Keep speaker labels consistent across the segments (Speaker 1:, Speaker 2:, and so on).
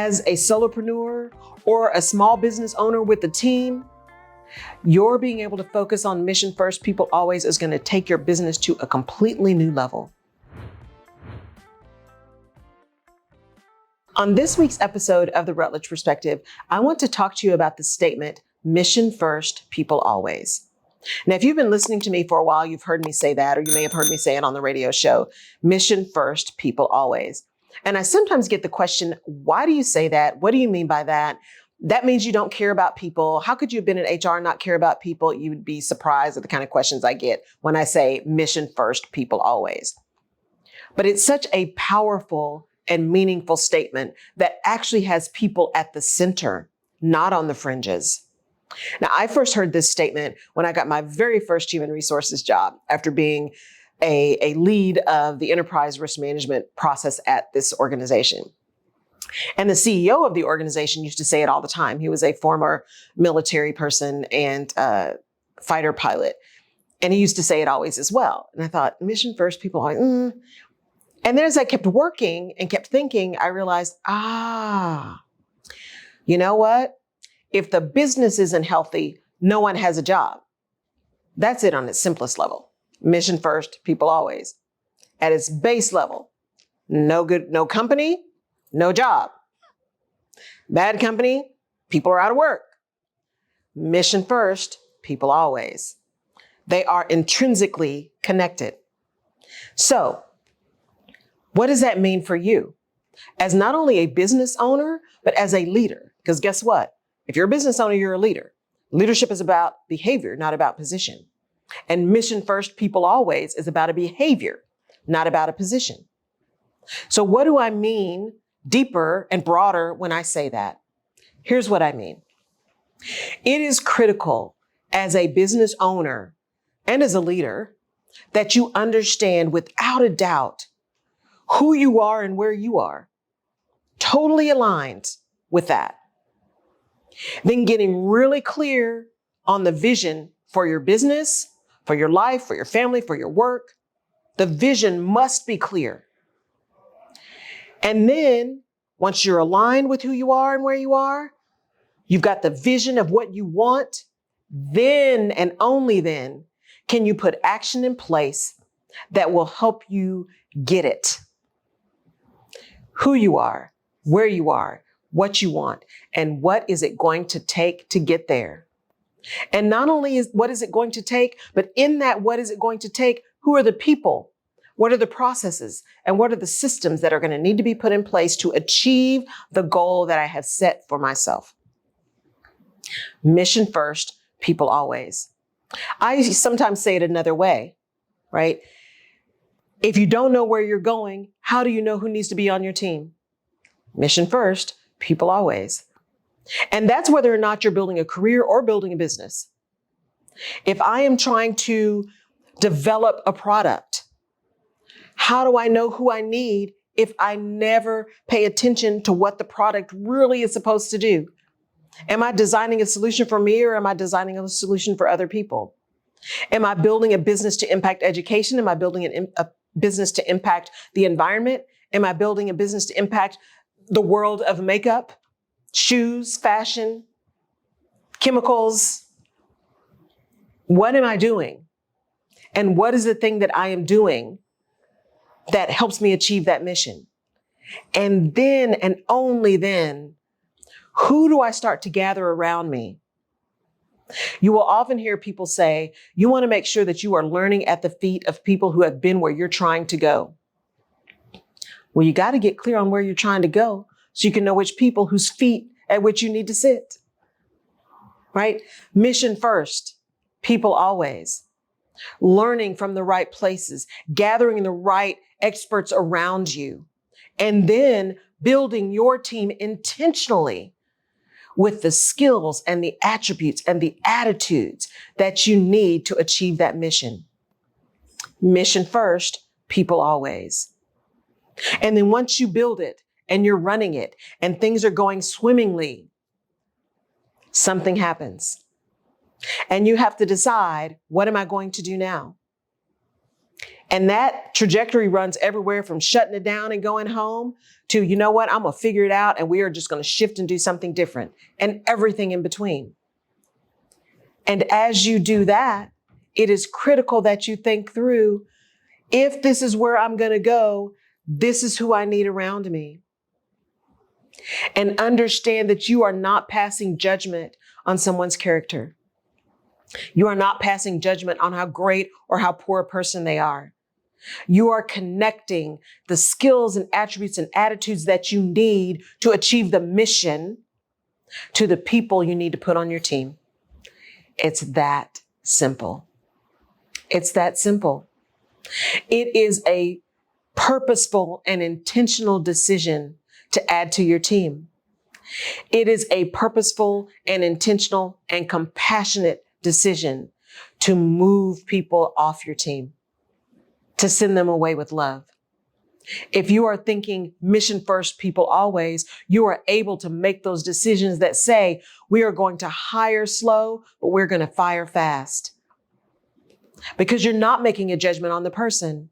Speaker 1: as a solopreneur or a small business owner with a team, your being able to focus on mission first, people always is going to take your business to a completely new level. On this week's episode of The Rutledge Perspective, I want to talk to you about the statement, mission first, people always. Now, if you've been listening to me for a while, you've heard me say that, or you may have heard me say it on the radio show, mission first, people always. And I sometimes get the question, why do you say that? What do you mean by that? That means you don't care about people. How could you have been in HR and not care about people? You would be surprised at the kind of questions I get when I say mission first, people always. But it's such a powerful and meaningful statement that actually has people at the center, not on the fringes. Now, I first heard this statement when I got my very first human resources job after being a lead of the enterprise risk management process at this organization. And the CEO of the organization used to say it all the time. He was a former military person and fighter pilot. And he used to say it always as well. And I thought, mission first, people always, And then as I kept working and kept thinking, I realized, you know what? If the business isn't healthy, no one has a job. That's it on its simplest level. Mission first, people always. At its base level, no company, no job. Bad company, people are out of work. Mission first, people always. They are intrinsically connected. So, what does that mean for you? As not only a business owner, but as a leader. Because guess what? If you're a business owner, you're a leader. Leadership is about behavior, not about position. And mission first, people always is about a behavior, not about a position. So what do I mean deeper and broader when I say that? Here's what I mean. It is critical as a business owner and as a leader that you understand without a doubt who you are and where you are, totally aligned with that. Then getting really clear on the vision for your business, for your life, for your family, for your work. The vision must be clear. And then once you're aligned with who you are and where you are, you've got the vision of what you want, then and only then can you put action in place that will help you get it. Who you are, where you are, what you want, and what is it going to take to get there. And not only what is it going to take, but in that what is it going to take, who are the people, what are the processes, and what are the systems that are going to need to be put in place to achieve the goal that I have set for myself. Mission first, people always. I sometimes say it another way, right? If you don't know where you're going, how do you know who needs to be on your team? Mission first, people always. And that's whether or not you're building a career or building a business. If I am trying to develop a product, how do I know who I need if I never pay attention to what the product really is supposed to do? Am I designing a solution for me or am I designing a solution for other people? Am I building a business to impact education? Am I building a business to impact the environment? Am I building a business to impact the world of makeup, shoes, fashion, chemicals? What am I doing? And what is the thing that I am doing that helps me achieve that mission? And then, and only then, who do I start to gather around me? You will often hear people say, you want to make sure that you are learning at the feet of people who have been where you're trying to go. Well, you got to get clear on where you're trying to go so you can know which people whose feet at which you need to sit, right? Mission first, people always. Learning from the right places, gathering the right experts around you, and then building your team intentionally with the skills and the attributes and the attitudes that you need to achieve that mission. Mission first, people always. And then once you build it and you're running it and things are going swimmingly, something happens. And you have to decide, what am I going to do now? And that trajectory runs everywhere from shutting it down and going home to, you know what, I'm going to figure it out and we are just going to shift and do something different, and everything in between. And as you do that, it is critical that you think through, if this is where I'm going to go, this is who I need around me. And understand that you are not passing judgment on someone's character. You are not passing judgment on how great or how poor a person they are. You are connecting the skills and attributes and attitudes that you need to achieve the mission to the people you need to put on your team. It's that simple. It's that simple. It is a purposeful and intentional decision to add to your team. It is a purposeful and intentional and compassionate decision to move people off your team, to send them away with love. If you are thinking mission first, people always, you are able to make those decisions that say, we are going to hire slow, but we're going to fire fast. Because you're not making a judgment on the person.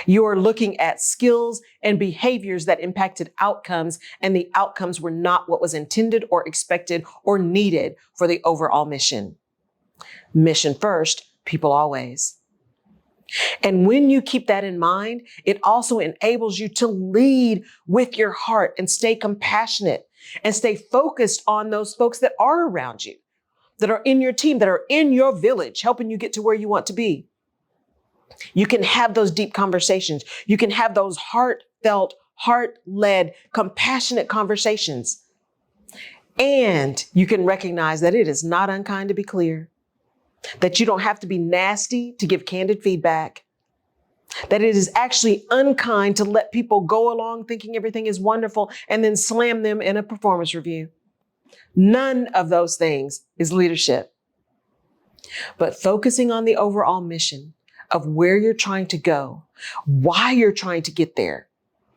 Speaker 1: You are looking at skills and behaviors that impacted outcomes, and the outcomes were not what was intended or expected or needed for the overall mission. Mission first, people always. And when you keep that in mind, it also enables you to lead with your heart and stay compassionate and stay focused on those folks that are around you, that are in your team, that are in your village, helping you get to where you want to be. You can have those deep conversations. You can have those heartfelt, heart-led, compassionate conversations. And you can recognize that it is not unkind to be clear, that you don't have to be nasty to give candid feedback, that it is actually unkind to let people go along thinking everything is wonderful and then slam them in a performance review. None of those things is leadership. But focusing on the overall mission of where you're trying to go, why you're trying to get there,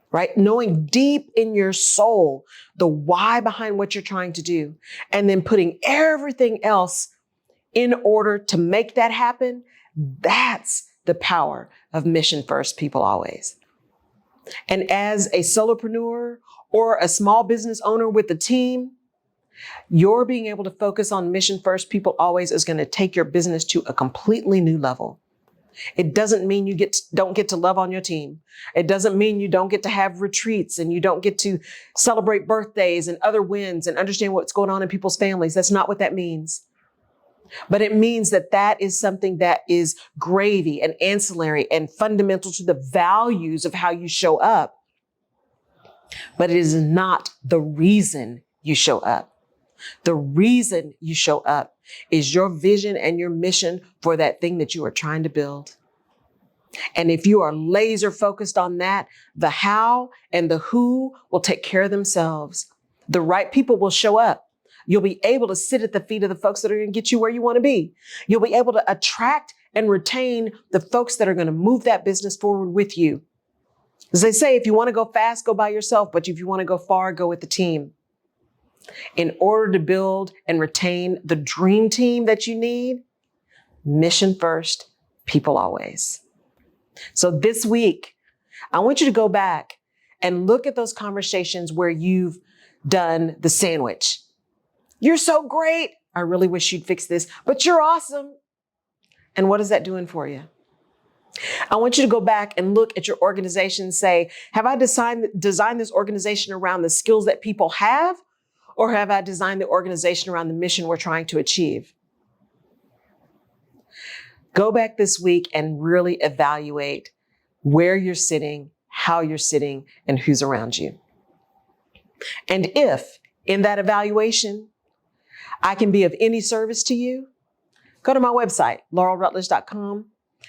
Speaker 1: right? Knowing deep in your soul the why behind what you're trying to do, and then putting everything else in order to make that happen. That's the power of mission first, people always. And as a solopreneur or a small business owner with a team, your being able to focus on mission first, people always is going to take your business to a completely new level. It doesn't mean you don't get to love on your team. It doesn't mean you don't get to have retreats and you don't get to celebrate birthdays and other wins and understand what's going on in people's families. That's not what that means. But it means that that is something that is gravy and ancillary and fundamental to the values of how you show up. But it is not the reason you show up. The reason you show up is your vision and your mission for that thing that you are trying to build. And if you are laser focused on that, the how and the who will take care of themselves. The right people will show up. You'll be able to sit at the feet of the folks that are going to get you where you want to be. You'll be able to attract and retain the folks that are going to move that business forward with you. As they say, if you want to go fast, go by yourself. But if you want to go far, go with the team. In order to build and retain the dream team that you need, mission first, people always. So this week, I want you to go back and look at those conversations where you've done the sandwich. You're so great. I really wish you'd fix this, but you're awesome. And what is that doing for you? I want you to go back and look at your organization and say, have I designed this organization around the skills that people have? Or have I designed the organization around the mission we're trying to achieve? Go back this week and really evaluate where you're sitting, how you're sitting, and who's around you. And if in that evaluation, I can be of any service to you, go to my website, laurelrutledge.com.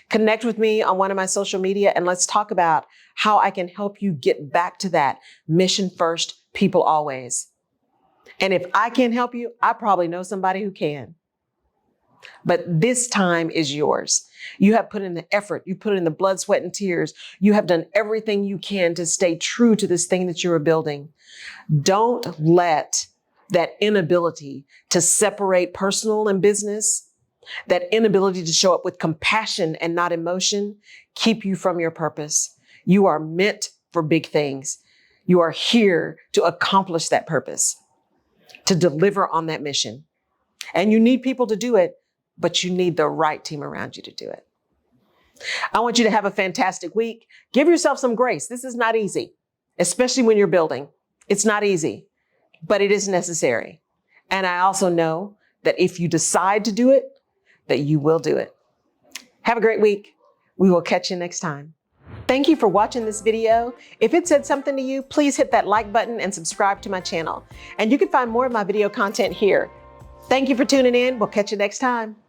Speaker 1: Connect with me on one of my social media and let's talk about how I can help you get back to that mission first, people always. And if I can't help you, I probably know somebody who can. But this time is yours. You have put in the effort. You put in the blood, sweat, and tears. You have done everything you can to stay true to this thing that you are building. Don't let that inability to separate personal and business that inability to show up with compassion and not emotion keep you from your purpose. You are meant for big things. You are here to accomplish that purpose, to deliver on that mission. And you need people to do it, but you need the right team around you to do it. I want you to have a fantastic week. Give yourself some grace. This is not easy, especially when you're building. It's not easy, but it is necessary. And I also know that if you decide to do it, that you will do it. Have a great week. We will catch you next time. Thank you for watching this video. If it said something to you, please hit that like button and subscribe to my channel. And you can find more of my video content here. Thank you for tuning in. We'll catch you next time.